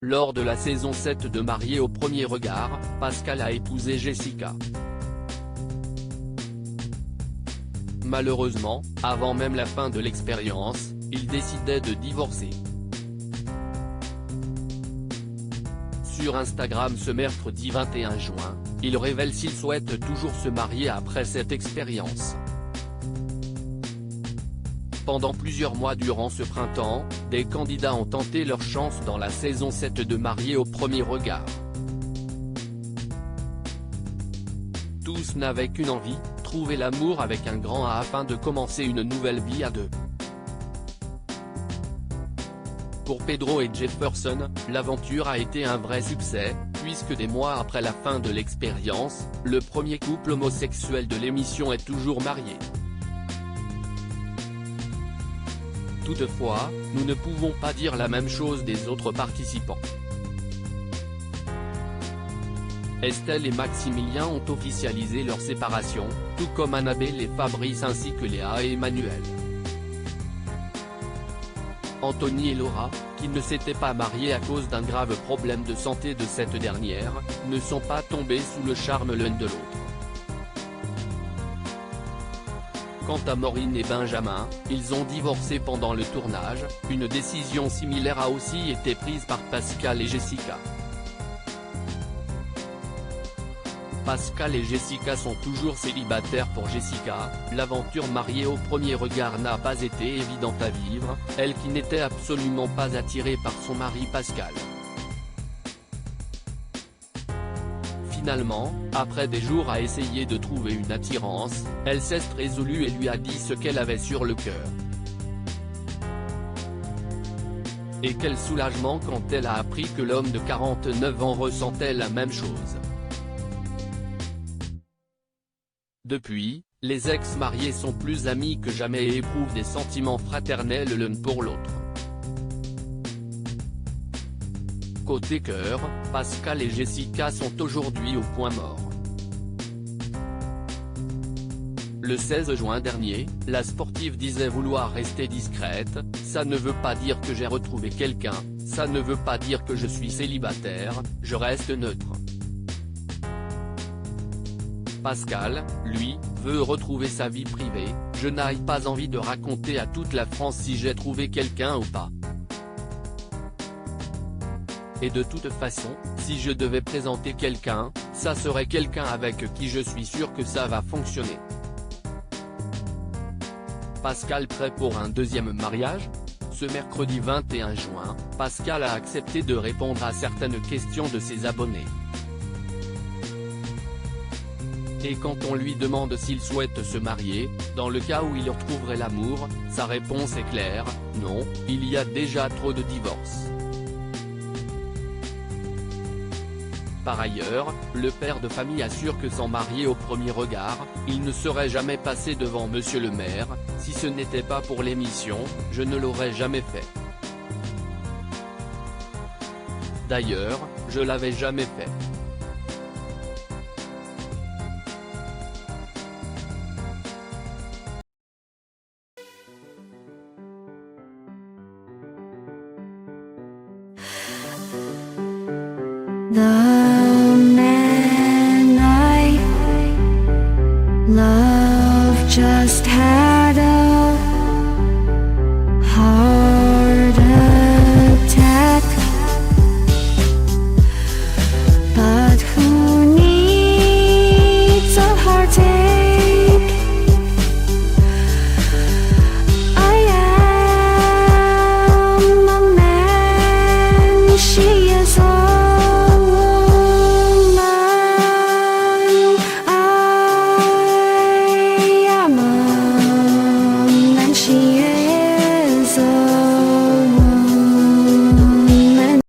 Lors de la saison 7 de Mariés au premier regard, Pascal a épousé Jessica. Malheureusement, avant même la fin de l'expérience, il décidait de divorcer. Sur Instagram ce mercredi 21 juin, il révèle s'il souhaite toujours se marier après cette expérience. Pendant plusieurs mois durant ce printemps, des candidats ont tenté leur chance dans la saison 7 de Mariés au premier regard. Tous n'avaient qu'une envie, trouver l'amour avec un grand A afin de commencer une nouvelle vie à deux. Pour Pedro et Jefferson, l'aventure a été un vrai succès, puisque des mois après la fin de l'expérience, le premier couple homosexuel de l'émission est toujours marié. Toutefois, nous ne pouvons pas dire la même chose des autres participants. Estelle et Maximilien ont officialisé leur séparation, tout comme Annabelle et Fabrice ainsi que Léa et Emmanuel. Anthony et Laura, qui ne s'étaient pas mariés à cause d'un grave problème de santé de cette dernière, ne sont pas tombés sous le charme l'un de l'autre. Quant à Maureen et Benjamin, ils ont divorcé pendant le tournage, une décision similaire a aussi été prise par Pascal et Jessica. Pascal et Jessica sont toujours célibataires. Pour Jessica, l'aventure Mariés au premier regard n'a pas été évidente à vivre, elle qui n'était absolument pas attirée par son mari Pascal. Finalement, après des jours à essayer de trouver une attirance, elle s'est résolue et lui a dit ce qu'elle avait sur le cœur. Et quel soulagement quand elle a appris que l'homme de 49 ans ressentait la même chose. Depuis, les ex-mariés sont plus amis que jamais et éprouvent des sentiments fraternels l'un pour l'autre. Côté cœur, Pascal et Jessica sont aujourd'hui au point mort. Le 16 juin dernier, la sportive disait vouloir rester discrète, ça ne veut pas dire que j'ai retrouvé quelqu'un, ça ne veut pas dire que je suis célibataire, je reste neutre. Pascal, lui, veut retrouver sa vie privée, je n'ai pas envie de raconter à toute la France si j'ai trouvé quelqu'un ou pas. Et de toute façon, si je devais présenter quelqu'un, ça serait quelqu'un avec qui je suis sûr que ça va fonctionner. Pascal prêt pour un deuxième mariage? Ce mercredi 21 juin, Pascal a accepté de répondre à certaines questions de ses abonnés. Et quand on lui demande s'il souhaite se marier, dans le cas où il retrouverait l'amour, sa réponse est claire, non, il y a déjà trop de divorces. Par ailleurs, le père de famille assure que sans marier au premier regard, il ne serait jamais passé devant Monsieur le maire, si ce n'était pas pour l'émission, je ne l'aurais jamais fait. D'ailleurs, je l'avais jamais fait. The man I love just had